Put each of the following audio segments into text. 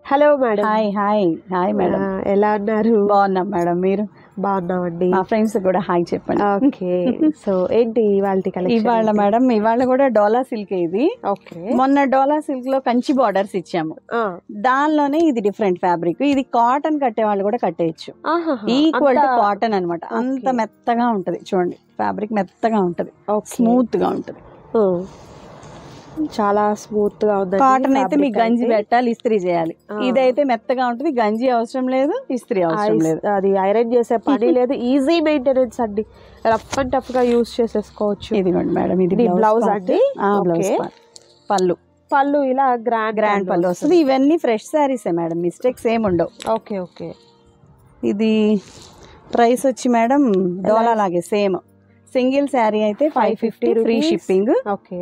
Hello madam. Hi madam. ఎలా ఉన్నారు? బాగున్నాం మేడం. మీరు? బాగున్నామండి. మా ఫ్రెండ్స్ కూడా హాయ్ చెప్పండి. ఓకే. సో ఏంటి ఇవాళ మేడం, ఇవాళ కూడా డోలా సిల్క్ ఇది. ఓకే. మొన్న డోలా సిల్క్ లో కంచి బార్డర్స్ ఇచ్చాము. దానిలోనే ఇది డిఫరెంట్ ఫ్యాబ్రిక్. ఇది కాటన్ కట్టే వాళ్ళు కూడా కట్టేయచ్చు. ఈక్వల్ టు కాటన్ అనమాట. అంత మెత్తగా ఉంటది. చూడండి, ఫ్యాబ్రిక్ మెత్తగా ఉంటది, స్మూత్ గా ఉంటది, చాలా స్మూత్ గా ఉంది. కాటన్ అయితే మీకు గంజి పెట్టాలి, ఇస్త్రీ చేయాలి. ఇదైతే మెత్తగా ఉంటుంది, గంజి అవసరం లేదు, ఇస్త్రీ అవసరం లేదు, అది ఐరన్ చేసే పని లేదు. ఈజీ మెయింటెనెన్స్ అండి, రఫ్ అండ్ టఫ్ గా యూజ్ చేసేసుకోవచ్చు. ఇదిగోండి మేడం, ఇది బ్లౌజ్ అండి. బ్లౌజ్ పళ్ళు ఇలా గ్రాండ్ పళ్ళు వస్తుంది. ఇవన్నీ ఫ్రెష్ శారీసే మేడం, మిస్టేక్స్ ఏమి ఉండవు. Okay okay. ఇది ప్రైస్ వచ్చి మేడం డోలా లాగే సేమ్. సింగిల్ శారీ అయితే 550 ఫ్రీ షిప్పింగ్. ఓకే.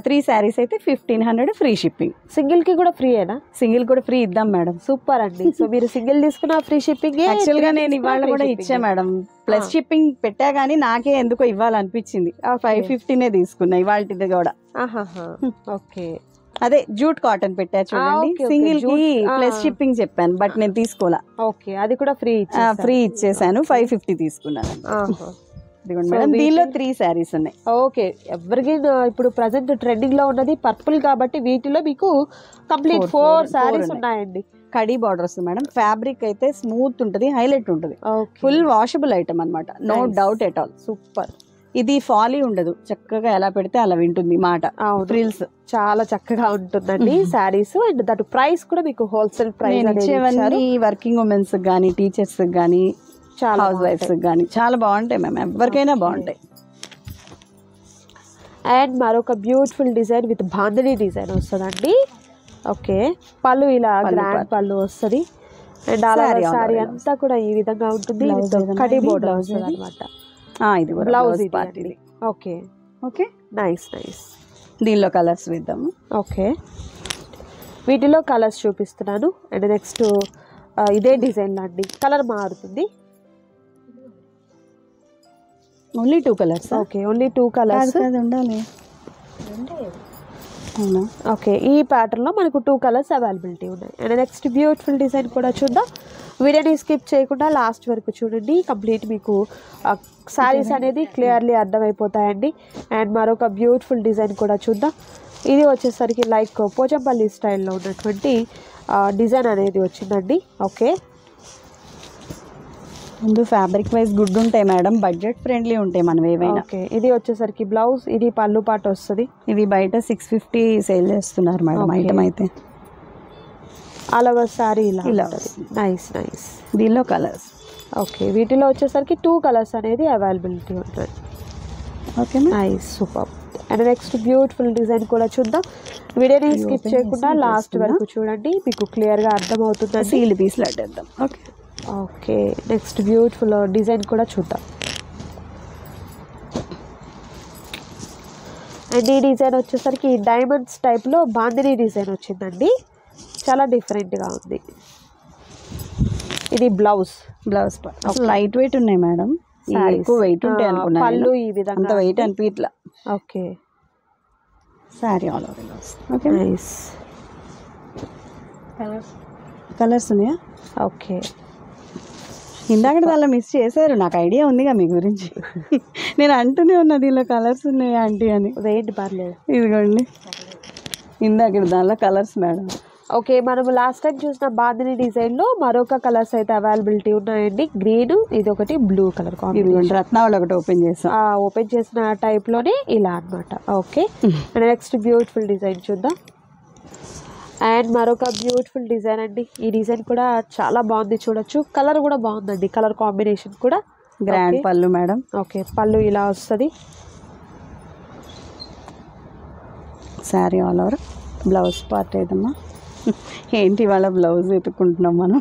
3 శారీస్ అయితే 1500 ఫ్రీ షిప్పింగ్. సింగిల్ కి కూడా ఫ్రీయేనా? సింగిల్ కూడా ఫ్రీ ఇద్దాం మేడం. సూపర్ అండి. సో మీరు సింగిల్ తీసుకున్న ఫ్రీ షిప్పింగ్. యాక్చువల్ గా నేను ఇవాళ కూడా ఇచ్చా మేడం, ప్లస్ షిప్పింగ్ పెట్టా గానీ నాకే ఎందుకో ఇవ్వాలనిపించింది. 550నే తీసుకున్నా ఇవాళది కూడా. ఓకే. అదే జూట్ కాటన్ పెట్టా చూడండి. సింగిల్ కి ప్లస్ షిప్పింగ్ చెప్పాను, బట్ నేను తీసుకోవాలా. ఓకే, అది కూడా ఫ్రీ ఇచ్చేసాను. 550 తీసుకున్నాను. దీనిలో 3 శారీస్ ఉన్నాయి. ఓకే. ఎవరికి ఇప్పుడు ప్రజెంట్ ట్రెండింగ్ లో ఉన్నది పర్పుల్ కాబట్టి వీటిలో మీకు కంప్లీట్ 4 శారీస్ ఉన్నాయండి. కడీ బార్డర్ వస్తుంది మేడం. ఫ్యాబ్రిక్ అయితే స్మూత్ ఉంటది, హైలైట్ ఉంటది, ఫుల్ వాషబుల్ ఐటమ్ అన్నమాట. No doubt at all. Super. ఇది ఫాలీ ఉండదు, చక్కగా ఎలా పెడితే అలా వింటుంది మాట. ఫ్రిల్స్ చాలా చక్కగా ఉంటుందండి శారీస్. అండ్ దట్ ప్రైస్ కూడా మీకు హోల్సేల్ ప్రైస్. వర్కింగ్ ఉమెన్స్ గానీ, టీచర్స్ గానీ, హౌస్ వైఫ్స్ గానీ చాలా బాగుంటాయి మ్యామ్, ఎవరికైనా బాగుంటాయి. అండ్ మరొక beautiful design with bandhani design వస్తుందండి. ఓకే. పళ్ళు ఇలా గ్రాండ్ పళ్ళు వస్తుంది. అండ్ అలా సారీ అంతా కూడా ఈ విధంగా ఉంటుంది. కడి బోర్డర్ వస్తుంది అనమాట. ఇది blouse part. Okay okay. Nice. దీనిలో కలర్స్ వేద్దాము. ఓకే. వీటిలో కలర్స్ చూపిస్తున్నాను. అండ్ నెక్స్ట్ ఇదే డిజైన్ అండి, కలర్ మారుతుంది. Only 2 colours. Okay, only 2 colours ఉండాలి. ఓకే. ఈ ప్యాటర్న్ లో మనకు 2 కలర్స్ అవైలబిలిటీ ఉన్నాయి. అండ్ నెక్స్ట్ బ్యూటిఫుల్ డిజైన్ కూడా చూద్దాం. వీడియోని స్కిప్ చేయకుండా లాస్ట్ వరకు చూడండి. కంప్లీట్ మీకు శారీస్ అనేది క్లియర్లీ అర్థమైపోతాయండి. అండ్ మరొక బ్యూటిఫుల్ డిజైన్ కూడా చూద్దాం. ఇది వచ్చేసరికి లైక్ పోచంపల్లి స్టైల్లో ఉన్నటువంటి డిజైన్ అనేది వచ్చిందండి. ఓకే. ముందు ఫ్యాబ్రిక్ వైజ్ గుడ్ ఉంటాయి మేడం, బడ్జెట్ ఫ్రెండ్లీ ఉంటాయి మనం ఏవైనా. ఓకే. ఇది వచ్చేసరికి బ్లౌజ్, ఇది పళ్ళు పాట వస్తుంది. ఇవి బయట 650 సేల్ చేస్తున్నారు మేడం ఐటమ్ అయితే. ఆల్ ఓవర్ సారీ ఇలా. నైస్. దీనిలో కలర్స్. ఓకే. వీటిలో వచ్చేసరికి 2 కలర్స్ అనేది అవైలబిలిటీ ఉంటాయి. Okay. Nice, super. And next beautiful design కూడా చూద్దాం. వీడియోని స్కిప్ చేయకుండా లాస్ట్ వరకు చూడండి, మీకు క్లియర్గా అర్థమవుతుంది. సీల్ పీస్లు అడ్డేద్దాం. Okay. Okay. Next beautiful design కూడా చూద్దాం. అండ్ ఈ డిజైన్ వచ్చేసరికి డైమండ్స్ టైప్లో బాందినీ డిజైన్ వచ్చిందండి. చాలా డిఫరెంట్గా ఉంది. ఇది బ్లౌజ్ లైట్ వెయిట్ ఉన్నాయి మేడం, ఎక్కువ వెయిట్ ఉంటాయి అనుకున్నాను. పళ్ళు ఈ విధంగా అంత వెయిట్ అనిపించట్లా. Okay. Sari all over. Okay. Nice. Colours ఉన్నాయా? ఓకే. ఇందాక దానిలో మిస్ చేశారు, నాకు ఐడియా ఉందిగా మీ గురించి. నేను అంటూనే ఉన్నా దీనిలో కలర్స్ ఉన్నాయి ఆంటీ అని. వెయిట్ పర్లేదు. ఇదిగోండి ఇందాక దానిలో కలర్స్ మేడం. ఓకే. మనం లాస్ట్ టైం చూసిన బాందినీ డిజైన్లో మరొక కలర్స్ అయితే అవైలబిలిటీ ఉన్నాయండి. గ్రీన్, ఇది ఒకటి బ్లూ కలర్ కాంబినేషన్. రత్నావళి ఒకటి ఓపెన్ చేసాం. ఓపెన్ చేసిన టైప్లోనే ఇలా అనమాట. ఓకే. నెక్స్ట్ బ్యూటిఫుల్ డిజైన్ చూద్దాం. అండ్ మరొక బ్యూటిఫుల్ డిజైన్ అండి. ఈ డిజైన్ కూడా చాలా బాగుంది, చూడొచ్చు. కలర్ కూడా బాగుందండి, కలర్ కాంబినేషన్ కూడా. గ్రాండ్ పళ్ళు మేడం. ఓకే. పళ్ళు ఇలా వస్తుంది. Sari all over. Blouse part ఏదమ్మా? ఏంటి వాళ్ళ బ్లౌజ్ ఎత్తుకుంటున్నాం మనం.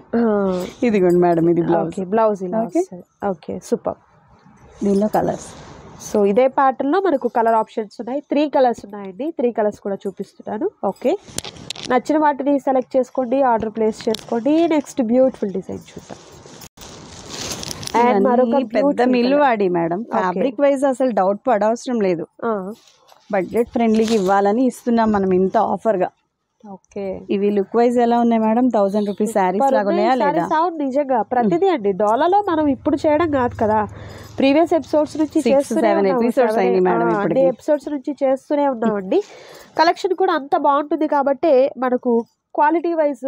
ఇదిగోండి మేడం, ఇది బ్లౌజ్. బ్లౌజ్ ఇలా వస్తుంది. Okay, super. దీనిలో కలర్స్. సో ఇదే ప్యాటర్న్లో మనకు కలర్ ఆప్షన్స్ ఉన్నాయి. 3 కలర్స్ ఉన్నాయండి. 3 కలర్స్ కూడా చూపిస్తున్నాను. ఓకే. నచ్చిన వాటిని సెలెక్ట్ చేసుకోండి, ఆర్డర్ ప్లేస్ చేసుకోండి. నెక్స్ట్ బ్యూటిఫుల్ డిజైన్ చూద్దాం. అండ్ మరొక పెద్ద మిల్లు వాడి మేడం, ఫ్యాబ్రిక్ వైజ్ అసలు డౌట్ పడవసరం లేదు. బడ్జెట్ ఫ్రెండ్లీకి ఇవ్వాలని ఇస్తున్నాం మనం ఇంత ఆఫర్గా. ఓకే, ఇవి లుక్ వైజ్ ఎలా ఉన్నాయి మేడం? 1000 రూపీస్ శారీస్ లాగా ఉన్నాయా లేదా? సౌండ్ నిజంగా ప్రతిదీ అండి డోలాలో మనం ఇప్పుడు చేయడం కాదు కదా, ప్రీవియస్ ఎపిసోడ్స్ నుంచి చేస్తూనే ఎపిసోడ్స్ నుంచి చేస్తూనే ఉన్నామండి. కలెక్షన్ కూడా అంత బాగుంటుంది కాబట్టి మనకు క్వాలిటీ వైజ్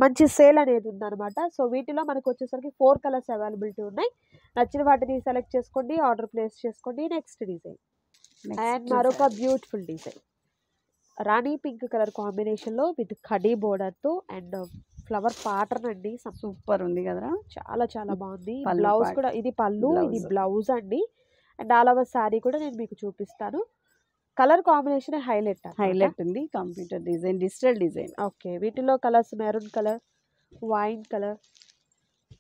మంచి సేల్ అనేది ఉందన్నమాట. సో వీటిలో మనకు వచ్చేసరికి 4 కలర్స్ అవైలబిలిటీ ఉన్నాయి. నచ్చిన వాటిని సెలెక్ట్ చేసుకోండి, ఆర్డర్ ప్లేస్ చేసుకోండి. నెక్స్ట్ డిజైన్ అండ్ మరొక బ్యూటిఫుల్ డిజైన్ రాణి పింక్ కలర్ కాంబినేషన్ లో విత్ కడీ బోర్డర్ తో అండ్ ఫ్లవర్ ప్యాటర్న్ అండి. సూపర్ ఉంది కదా, చాలా చాలా బాగుంది. బ్లౌజ్ కూడా ఇది పళ్ళు, ఇది బ్లౌజ్ అండి. అండ్ ఆల్ ఓవర్ శారీ కూడా నేను మీకు చూపిస్తాను. కలర్ కాంబినేషన్ హైలైట్ ఉంది. Computer design, digital design. Okay, వీటిలో colours maroon colour, wine colour.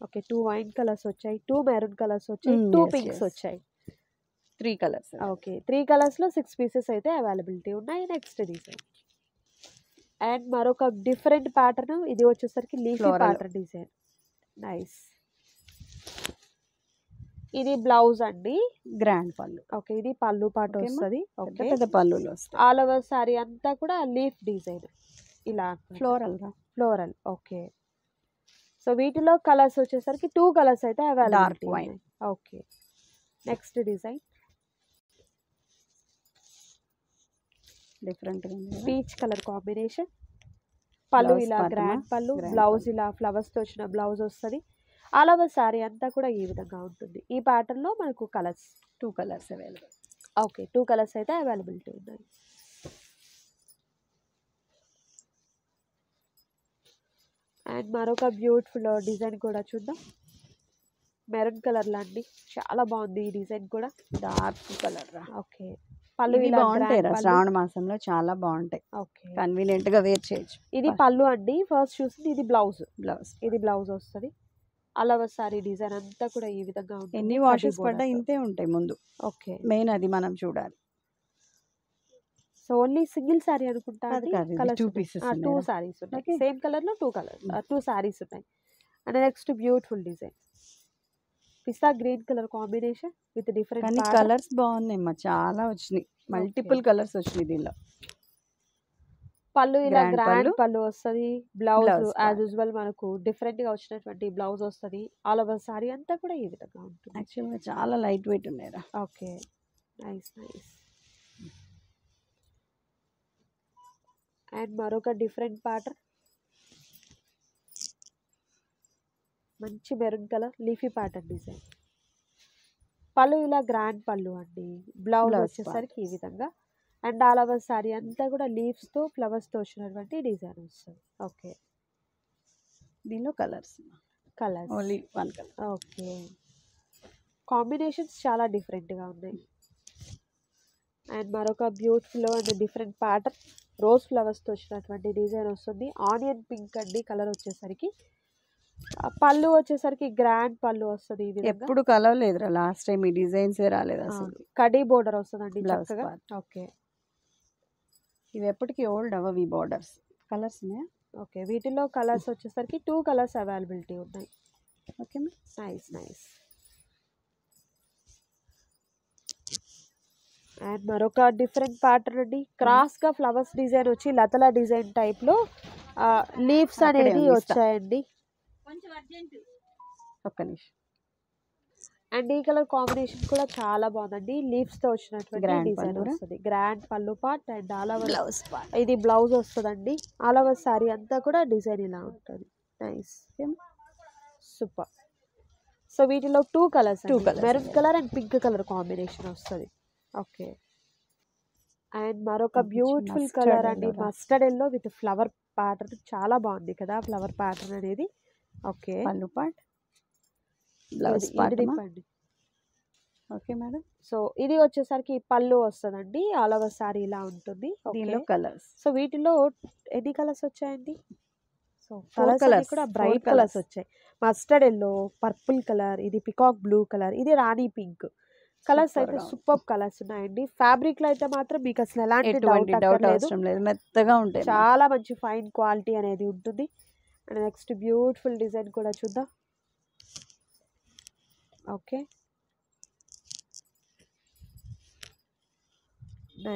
Okay, 2 wine colours వచ్చాయి, 2 మెరూన్ కలర్స్ వచ్చాయి, 2 పింక్స్ వచ్చాయి, 3 కలర్స్. ఓకే, 3 కలర్స్ లో 6 పీసెస్ అయితే అవైలబిలిటీ ఉన్నాయి. నెక్స్ట్ డిజైన్ అండ్ మరొక డిఫరెంట్ ప్యాటర్న్, ఇది వచ్చేసరికి లీఫీ ప్యాటర్న్ డిజైన్. నైస్. ఇది బ్లౌజ్ అండి, గ్రాండ్ పళ్ళు. ఓకే, ఇది పళ్ళు పాట వస్తుంది. ఓకే, పెద్ద పళ్ళులో వస్తాయి. ఆల్ ఓవర్ సారీ అంతా కూడా లీఫ్ డిజైన్ ఇలా ఫ్లోరల్. ఓకే, సో వీటిలో కలర్స్ వచ్చేసరికి 2 కలర్స్ అయితే అవైలబిలిటీ ఉన్నాయి. Okay, next design different peach colour combination. పళ్ళు ఇలా గ్రాండ్ పళ్ళు, బ్లౌజ్ ఇలా ఫ్లవర్స్ తో వచ్చిన బ్లౌజ్ వస్తుంది. ఆల్ ఓవర్ సారీ అంతా కూడా ఈ విధంగా ఉంటుంది. ఈ ప్యాటర్న్ లో మనకు colours 2 colours available. Okay, 2 colours అయితే అవైలబిలిటీ ఉన్నాయి. అండ్ మరొక బ్యూటిఫుల్ డిజైన్ కూడా చూద్దాం. మెరూన్ కలర్ లాంటి చాలా బాగుంది ఈ డిజైన్ కూడా, డార్క్ కలర్. ఓకే, పళ్ళు బాగుంటాయి శ్రావణ మాసంలో, చాలా బాగుంటాయి. ఓకే, కన్వీనియంట్ గా వేర్ చేయొచ్చు. ఇది పళ్ళు అండి, ఫస్ట్ చూసింది ఇది బ్లౌజ్. ఇది బ్లౌజ్ వస్తుంది. ఆల్ ఓవర్ సారీ డిజైన్ అంతా కూడా ఈ విధంగా ఉంటుంది. ఎన్ని వాషెస్ పడ్డా ఇంతే ఉంటాయి ముందు. ఓకే, మెయిన్ అది మనం చూడాలి. సో ఓన్లీ సింగిల్ సారీ అనుకుంటా, 2 పీసెస్, 2 సారీస్ ఉన్నాయి. సేమ్ కలర్ లో 2 సారీస్ ఉన్నాయి. And next beautiful design pista green colour combination with different colours బాగున్నాయి, చాలా వచ్చినాయి. మల్టిపుల్ కలర్స్ వచ్చినాయి దీనిలో. పళ్ళు ఇలా గ్రాండ్ పళ్ళు వస్తుంది. బ్లౌజ్ యాజ్ యూజువల్ మనకు డిఫరెంట్ గా వచ్చినటువంటి బ్లౌజ్ వస్తుంది. ఆల్ ఓవర్ సారీ అంతా కూడా ఈ విధంగా ఉంటుంది. యాక్చువల్గా చాలా లైట్ వెయిట్ ఉన్నాయి. Okay, nice. అండ్ మరొక డిఫరెంట్ ప్యాటర్న్, మంచి maroon colour leafy pattern design. పళ్ళు ఇలా గ్రాండ్ పళ్ళు అండి. బ్లౌజ్ వచ్చేసరికి ఈ విధంగా. అండ్ ఆల్ ఓవర్ సారీ అంతా కూడా లీవ్స్ తో ఫ్లవర్స్ తో వచ్చినటువంటి డిజైన్ వస్తుంది. ఓకే, దీనిలో colours only 1 colour. Okay, combinations చాలా డిఫరెంట్ గా ఉన్నాయి. అండ్ మరొక beautiful and different pattern, rose flowers తో వచ్చినటువంటి డిజైన్ వస్తుంది. ఆనియన్ పింక్ అండి కలర్ వచ్చేసరికి. పళ్ళు వచ్చేసరికి గ్రాండ్ పళ్ళు వస్తుంది. ఎప్పుడు కలవలేదురా, లాస్ట్ టైం ఈ డిజైన్స్ రాలేదు అసలు. కడీ బోర్డర్ వస్తుందండి చక్కగా. ఓకే, ఇవి ఎప్పటికీ ఓల్డ్ అవ్వవి బోర్డర్స్. కలర్స్ ఉన్నాయా? ఓకే, వీటిలో కలర్స్ వచ్చేసరికి 2 కలర్స్ అవైలబిలిటీ ఉన్నాయి. Okay, nice. అండ్ మరొక డిఫరెంట్ ప్యాటర్న్ అండి, క్రాస్ గా ఫ్లవర్స్ డిజైన్ వచ్చి లతల డిజైన్ టైప్ లో లీవ్స్ అనేది వచ్చాయండి. ఒక్క నిమిషం. అండ్ ఈ కలర్ కాంబినేషన్ కూడా చాలా బాగుందండి. లీవ్స్ తో వచ్చినటువంటి డిజైన్ వస్తుంది. గ్రాండ్ పళ్ళు పార్ట్ అండ్ ఆల్ ఓవర్ ఇది బ్లౌజ్ వస్తుందండి. ఆల్ ఓవర్ సారీ అంతా కూడా డిజైన్ ఇలా ఉంటుంది. Nice, super. సో వీటిలో 2 colours, maroon colour and pink colour combination వస్తుంది. ఓకే, అండ్ మరొక బ్యూటిఫుల్ కలర్ అండి, mustard yellow with flower pattern. చాలా బాగుంది కదా ఫ్లవర్ ప్యాటర్న్ అనేది. ఓకే, పళ్ళు part, blouse part. Okay madam. So ఇది వచ్చేసరికి పళ్ళు వస్తుందండి. ఆల్ ఓవర్ సారీ ఇలా ఉంటుంది. దీనిలో కలర్స్. సో వీటిలో ఎన్ని కలర్స్ వచ్చాయండి? సో కలర్స్ కూడా బ్రైట్ కలర్స్ వచ్చాయి. మస్టర్డ్ ఎల్లో, పర్పుల్ కలర్, ఇది పికాక్ బ్లూ కలర్, ఇది రాణి పింక్. కలర్స్ అయితే సూపర్ కలర్స్ ఉన్నాయండి. ఫ్యాబ్రిక్ లో అయితే మాత్రం మీకు అసలు ఎలాంటి డౌట్ అవసరం లేదు, మెత్తగా ఉంటాయి. చాలా మంచి ఫైన్ క్వాలిటీ అనేది ఉంటుంది. అండ్ నెక్స్ట్ బ్యూటిఫుల్ డిజైన్ కూడా చూద్దాం. ఓకే,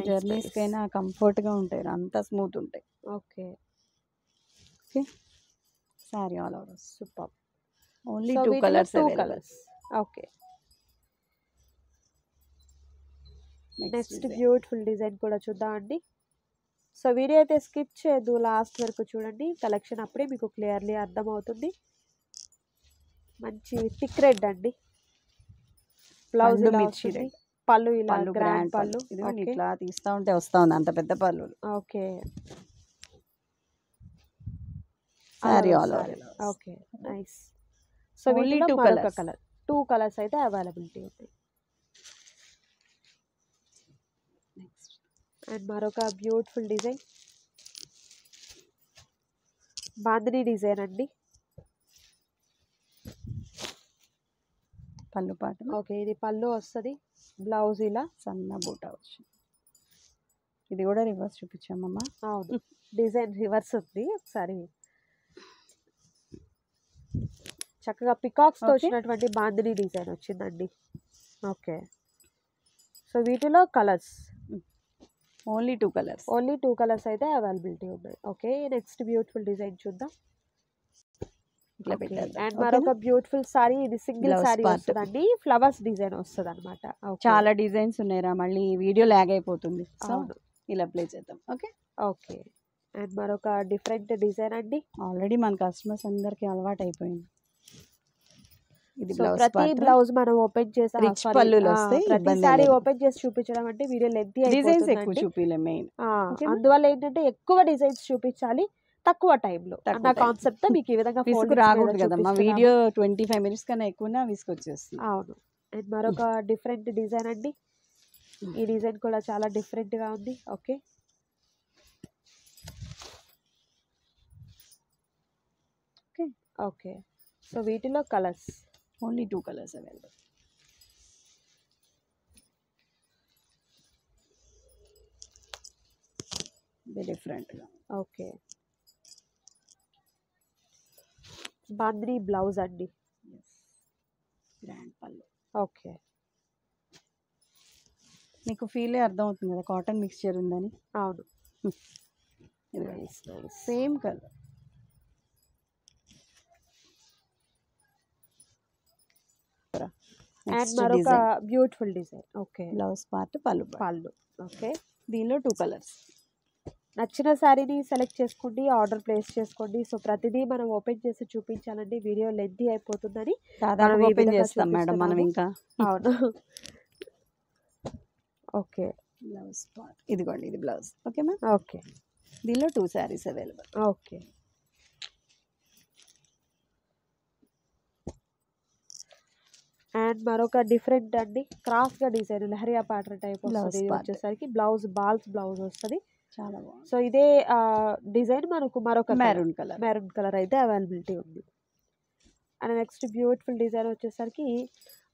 జర్నీస్ కైనా కంఫర్ట్ గా ఉంటాయి, అంతా స్మూత్ ఉంటాయి. Okay. Okay, sari all over super. Only so 2 వీటిలో colours 2 available. Colours. Okay. Next beautiful design కూడా చూద్దామండి. సో వీడియో అయితే స్కిప్ చేయొద్దు, లాస్ట్ వరకు చూడండి. కలెక్షన్ అప్పుడే మీకు క్లియర్లీ అర్థమవుతుంది. మంచి థిక్ రెడ్ అండి. బ్లౌజ్ ఇలా వస్తుంది, పళ్ళు ఇలా గ్రాండ్ పళ్ళు. ఇదిగోండి ఇట్లా తీస్తా ఉంటే వస్తా ఉంది అంత పెద్ద పళ్ళు. Okay. Sari all over. Okay, nice. So వీటిలో మరొక కలర్, 2 కలర్స్ అయితే అవైలబిలిటీ ఉన్నాయి. అండ్ మరొక బ్యూటిఫుల్ డిజైన్, బాందిని డిజైన్ అండి. పళ్ళు పాట. ఓకే, ఇది పళ్ళు వస్తుంది, బ్లౌజ్ ఇలా సన్న బూటా వచ్చింది. ఇది కూడా రివర్స్ చూపించామమ్మా. అవును, డిజైన్ రివర్స్ ఉంది. ఒకసారి చక్కగా పికాక్స్ తో వచ్చినటువంటి బాందిని డిజైన్ వచ్చిందండి. ఓకే. సో వీటిలో colours only 2 colours. Only 2 colours అయితే అవైలబిలిటీ ఉన్నాయి. ఓకే, నెక్స్ట్ బ్యూటిఫుల్ డిజైన్ చూద్దాం. అండ్ మరొక బ్యూటిఫుల్ సారీ, ఇది సింగిల్ సారీ వస్తుందండి, ఫ్లవర్స్ డిజైన్ వస్తుంది అనమాట. చాలా డిజైన్స్ ఉన్నాయిరా, మళ్ళీ వీడియో లాగ్ అయిపోతుంది. ఇలా ప్లే చేద్దాం. ఓకే. ఓకే. అండ్ మరొక డిఫరెంట్ డిజైన్ అండి. ఆల్రెడీ మన కస్టమర్స్ అందరికి అలవాటు అయిపోయింది. ఇది ప్రతి బ్లౌజ్ మనం ఓపెన్ చేసి పళ్ళులు వస్తాయి. ప్రతిసారి ఓపెన్ చేసి చూపించడం అంటే వీడియో లెంతీ డిజైన్స్ ఎక్కువ చూపిలే మెయిన్. అందువల్ల ఏంటంటే ఎక్కువ డిజైన్స్ చూపించాలి తక్కువ టైంలో అన్న కాన్సెప్ట్ తో మీకు ఈ విధంగా రాకూడదు కదా. మా వీడియో 25 మినిట్స్ కన్నా ఎక్కువ విసుకొచ్చేస్తుంది. అవును. అండ్ మరొక డిఫరెంట్ డిజైన్ అండి. ఈ డిజైన్ కూడా చాలా డిఫరెంట్ గా ఉంది. ఓకే. ఓకే. సో వీటిలో colours only 2 colours available. Different గా. ఓకే. బాంద్రీ బ్లౌజ్ అండి, గ్రాండ్ పళ్ళు. ఓకే. మీకు ఫీలే అర్థం అవుతుంది కదా కాటన్ మిక్స్చర్ ఉందని. అవును, సేమ్ కలర్. అండ్ మరొక beautiful design. Okay, blouse part పళ్ళు. ఓకే, దీనిలో 2 కలర్స్. నచ్చిన శారీని సెలెక్ట్ చేసుకోండి, ఆర్డర్ ప్లేస్ చేసుకోండి. సో ప్రతిదీ మనం ఓపెన్ చేసి చూపించాలండి, వీడియో లెంతీ అయిపోతుందని ఓపెన్ చేస్తాం మేడం మనం ఇంకా. అవును. ఓకే, బ్లౌజ్ పార్ట్ ఇదిగోండి, ఇది బ్లౌజ్. Okay ma'am. ఓకే, దీనిలో 2 శారీస్ అవైలబుల్. ఓకే. అండ్ మరొక డిఫరెంట్ అండి, క్రాస్ గా డిజైన్ లహరియా ప్యాటర్న్ టైప్ వస్తుంది. ఇది వచ్చేసరికి బ్లౌజ్ బాల్స్ బ్లౌజ్ వస్తుంది, చాలా బాగుంది. సో ఇదే డిజైన్ మనకు మరొక మెరూన్ కలర్ అయితే అవైలబిలిటీ ఉంది. అండ్ నెక్స్ట్ బ్యూటిఫుల్ డిజైన్ వచ్చేసరికి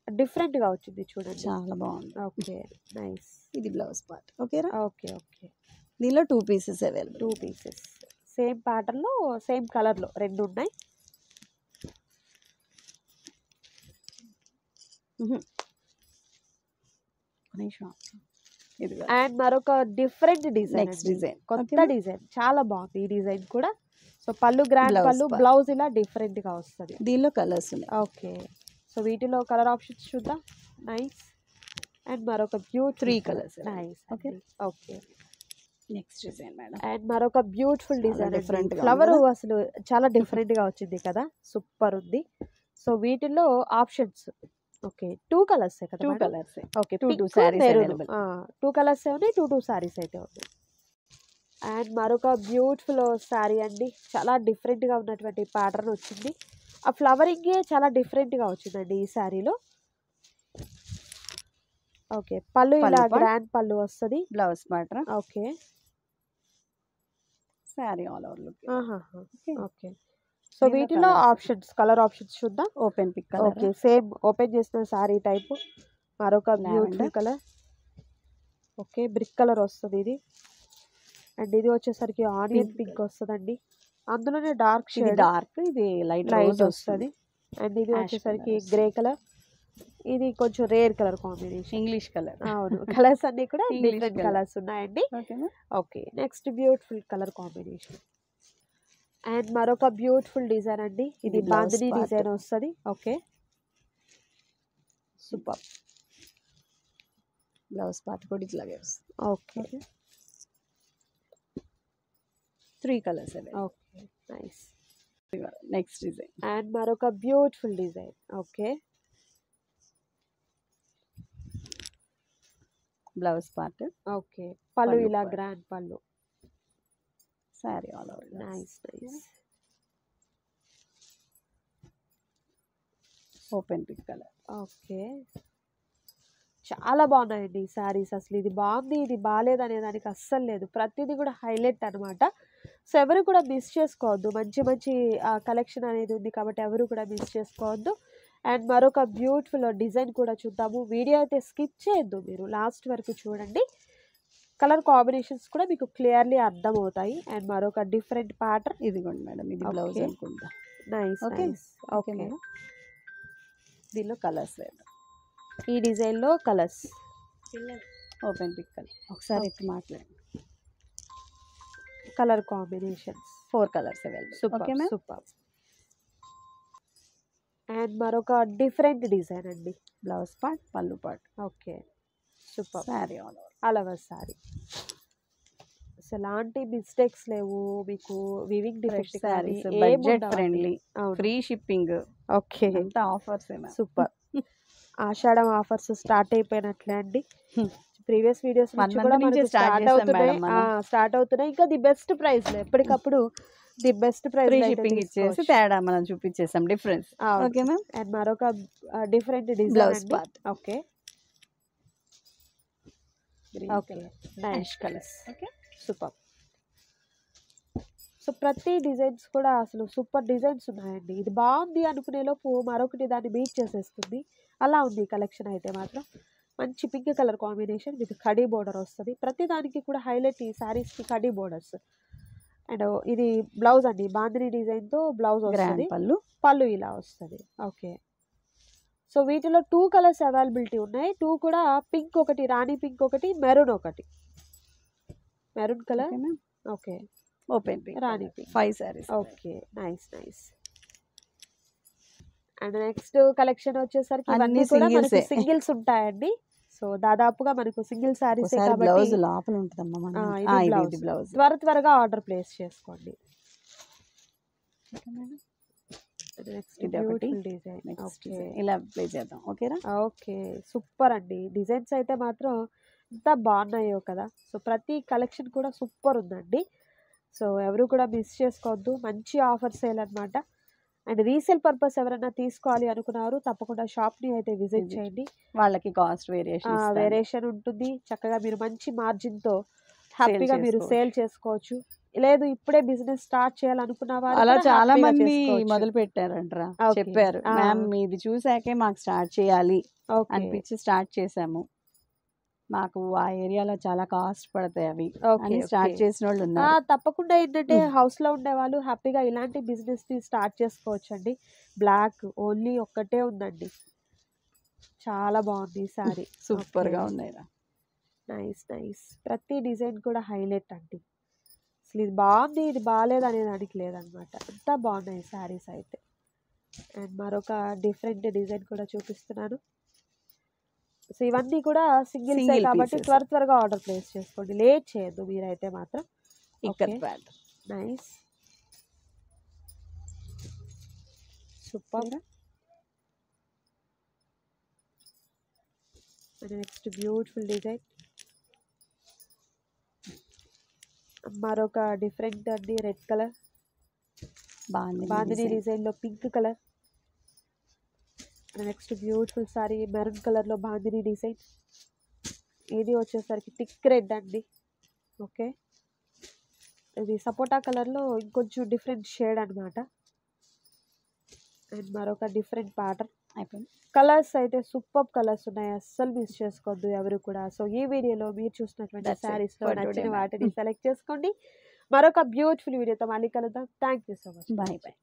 డిఫరెంట్ గా వచ్చింది చూడండి, చాలా బాగుంది. Okay, nice. ఇది బ్లౌజ్ పార్ట్. ఓకేరా. ఓకే. ఓకే, దీనిలో 2 pieces available. 2 pieces same pattern లో సేమ్ కలర్ లో 2 ఉన్నాయి. అండ్ మరొక డిఫరెంట్ డిజైన్, కొత్త డిజైన్, చాలా బాగుంది ఈ డిజైన్ కూడా. సో పళ్ళు గ్రాండ్ పళ్ళు, బ్లౌజ్ ఇలా డిఫరెంట్ గా వస్తుంది. దీనిలో కలర్స్ ఉన్నాయి. ఓకే. సో వీటిలో కలర్ ఆప్షన్స్ చూద్దాం. నైస్. అండ్ మరొక beautiful 3 colours. Nice. Okay. Okay, next design madam. And మరొక బ్యూటిఫుల్ డిజైన్, ఫ్లవర్ అసలు చాలా డిఫరెంట్ గా వచ్చింది కదా, సూపర్ ఉంది. సో వీటిలో ఆప్షన్స్ ఓకే 2 కలర్స్ కదా. 2 colours. Okay, 2 saris available. 2 colours ఉన్నాయి, 2 సారీస్ అయితే ఉన్నాయి. అండ్ మరొక బ్యూటిఫుల్ సారీ అండి, చాలా డిఫరెంట్ గా ఉన్నటువంటి ప్యాటర్న్ వచ్చింది. ఆ ఫ్లవరింగ్ చాలా డిఫరెంట్ గా వచ్చిందండి ఈ సారీలో. ఓకే, పళ్ళు ఇలా గ్రాండ్ పళ్ళు వస్తుంది, blouse part. Okay. Sari all over look. Okay. So వీటిలో ఆప్షన్స్, కలర్ ఆప్షన్స్ చూద్దాం. Open pick. Okay, same open చేసిన సారీ టైప్. మరొక beautiful colour, okay, brick colour వస్తుంది ఇది. అండ్ ఇది వచ్చేసరికి ఆనియన్ పింక్ వస్తుందండి, అందులోనే డార్క్ షేడ్, డార్క్, ఇది లైట్ వస్తుంది. అండ్ ఇది వచ్చేసరికి గ్రే కలర్, ఇది కొంచెం rare colour combination. English colour. అవును, కలర్స్ అన్ని కూడా English డిఫరెంట్ colour. కలర్స్ ఉన్నాయండి. ఓకేనా? Okay, next beautiful colour combination and మరొక బ్యూటిఫుల్ డిజైన్ అండి. ఇది ఇది blouse బాందిని part. డిజైన్ వస్తుంది. Okay, super. బ్లౌజ్ పార్ట్ కూడా ఇట్లాగే వస్తుంది. ఓకే 3 కలర్స్ అవే. Okay, nice. Next design. And మరొక beautiful design. Okay, blouse part, okay, పళ్ళు పళ్ళు ఇలా part. గ్రాండ్ పళ్ళు. Sari all over. Nice nice. Open pick colour. Okay, చాలా బాగున్నాయండి ఈ శారీస్. అసలు ఇది బాగుంది ఇది బాగాలేదు అనే దానికి అస్సలు లేదు, ప్రతిదీ కూడా హైలైట్ అనమాట. సో ఎవరు కూడా మిస్ చేసుకోవద్దు, మంచి మంచి కలెక్షన్ అనేది ఉంది కాబట్టి ఎవరు కూడా మిస్ చేసుకోవద్దు. అండ్ మరొక బ్యూటిఫుల్ డిజైన్ కూడా చూద్దాము. వీడియో అయితే స్కిప్ చేయొద్దు, మీరు లాస్ట్ వరకు చూడండి. కలర్ కాంబినేషన్స్ కూడా మీకు క్లియర్లీ అర్థమవుతాయి. అండ్ మరొక డిఫరెంట్ ప్యాటర్న్. ఇదిగోండి మేడం, ఇది బ్లౌజ్ Okay. అనుకుంటా. Nice Okay. Nice. Okay okay, madam. దీనిలో కలర్స్ లేదు. ఈ డిజైన్లో కలర్స్. Open pick colour. ఒకసారి ఎత్తి మాట్లాడండి. Colour combinations 4 colours available. Super okay ma'am. Super. And మరొక డిఫరెంట్ డిజైన్ అండి. బ్లౌజ్ పార్ట్, పళ్ళు part, okay, super. Sorry all over. All over sorry. అసలు ఎలాంటి మిస్టేక్స్ లేవు మీకు, weaving defect saris budget friendly, free shipping, okay, అంతా ఆఫర్స్. సూపర్. ఆషాఢం offers start అయిపోయినట్లే అండి. Previous videos 1 month నుంచి స్టార్ట్ చేసాం మేడం మనం. స్టార్ట్ అవుతున్నాయి. ఇంకా ది బెస్ట్ ప్రైస్ ఎప్పటికప్పుడు the best free price shipping ఇచ్చేసి తేడా మనం చూపించేసాం డిఫరెన్స్. Okay ma'am. అండ్ మరొక different design blouse part. Okay okay, nice colours. Okay, super. So ప్రతి డిజైన్స్ కూడా అసలు సూపర్ డిజైన్స్ ఉన్నాయండి. ఇది బాగుంది అనుకునే లోపు మరొకటి దాన్ని బీట్ చేసేస్తుంది, అలా ఉంది కలెక్షన్ అయితే మాత్రం. మంచి pink colour combination with khadi border వస్తుంది. ప్రతి దానికి కూడా హైలైట్ ఈ శారీస్కి కడీ బోర్డర్స్. అండ్ ఇది బ్లౌజ్ అండి, బాందిని డిజైన్తో బ్లౌజ్ వస్తుంది. పళ్ళు, పళ్ళు ఇలా వస్తుంది. ఓకే, సో వీటిలో 2 కలర్స్ అవైలబిలిటీ ఉన్నాయి. 2 కూడా పింక్ ఒకటి, రాణి పింక్ ఒకటి, మెరూన్ ఒకటి. Maroon colour. Okay, open pick, రాణి pink. 5 saris. Okay, nice nice. And next collection వచ్చేసరికి అన్ని ఇవన్నీ కూడా మనకి singles ఏ. సింగిల్స్ ఉంటాయండి. సో దాదాపుగా మనకు సింగిల్ సారీస్ బ్లౌజ్ కాబట్టి లోపల ఉంటుందమ్మా మనం. ఇది బ్లౌజ్. త్వరగా ఆర్డర్ ప్లేస్ చేసుకోండి. నెక్స్ట్ ఇది ఒకటి. Beautiful design. నెక్స్ట్ ఓకే ఇలా ప్లే చేద్దాం. ఓకేనా? ఓకే, సూపర్ అండి. డిజైన్స్ అయితే మాత్రం ఎంత బాగున్నాయో కదా. సో ప్రతి కలెక్షన్ కూడా సూపర్ ఉందండి. సో ఎవరు కూడా మిస్ చేసుకోవద్దు, మంచి ఆఫర్ సేల్ అనమాట. అండ్ రీసేల్ పర్పస్ ఎవరైనా తీసుకోవాలి అనుకున్నారు తప్పకుండా షాప్ని అయితే విజిట్ చేయండి. వాళ్ళకి కాస్ట్ వేరియేషన్ ఉంటుంది. చక్కగా మీరు మంచి మార్జిన్తో హ్యాపీగా మీరు చేసుకోవచ్చు. సేల్ చేసుకోవచ్చు. లేదు ఇప్పుడే బిజినెస్ స్టార్ట్ చేయాలనుకున్న వారు అలా కూడా చాలా హ్యాపీగా మంది చేసుకోవచ్చు. మొదలు పెట్టారంటరా, Okay. చెప్పారు ఆ. మ్యామ్ మీది చూసాకే మాకు స్టార్ట్ చేయాలి ఓకే అనిపించి స్టార్ట్ చేసాము. మాకు ఆ ఏరియాలో చాలా కాస్ట్ పడతాయి అవి ఓకే అని స్టార్ట్ చేసిన వాళ్ళు ఆ, ఉన్నారు. తప్పకుండా ఏంటంటే హౌస్ లో ఉండే వాళ్ళు హ్యాపీగా ఇలాంటి బిజినెస్ ని స్టార్ట్ చేసుకోవచ్చు అండి. బ్లాక్ ఓన్లీ ఒక్కటే ఉందండి, చాలా బాగుంది సారీ. సూపర్ గా ఉన్నాయి. Nice nice. ప్రతి డిజైన్ కూడా హైలైట్ అండి. అసలు ఇది బాగుంది ఇది బాగాలేదు అనే దానికి లేదనమాట, అంతా బాగున్నాయి శారీస్ అయితే. అండ్ మరొక డిఫరెంట్ డిజైన్ కూడా చూపిస్తున్నాను. సో ఇవన్నీ కూడా సింగిల్స్ Single కాబట్టి pieces. త్వరగా ఆర్డర్ ప్లేస్ చేసుకోండి, లేట్ చేయొద్దు మీరైతే మాత్రం. ఇక్కడ Okay. Nice, super. Next beautiful design, మరొక డిఫరెంట్ అండి. రెడ్ కలర్ బాందిని డిజైన్ లో pink colour. Next beautiful sorry maroon colour లో బాందిని డిజైన్. ఇది వచ్చేసరికి థిక్ రెడ్ అండి. ఓకే, ఇది సపోటా కలర్ లో ఇంకొంచెం డిఫరెంట్ షేడ్ అన్నమాట. అండ్ మరొక డిఫరెంట్ ప్యాటర్న్. అయిపోయింది. కలర్స్ అయితే సూపర్ కలర్స్ ఉన్నాయి, అస్సలు మిస్ చేసుకోవద్దు ఎవరు కూడా. సో ఈ వీడియోలో మీరు చూసినటువంటి That's it శారీస్ లో for నచ్చిన today, ma'am. వాటిని సెలెక్ట్ చేసుకోండి. మరొక బ్యూటిఫుల్ వీడియోతో మళ్ళీ కలుద్దాం. Thank you so much. Bye bye.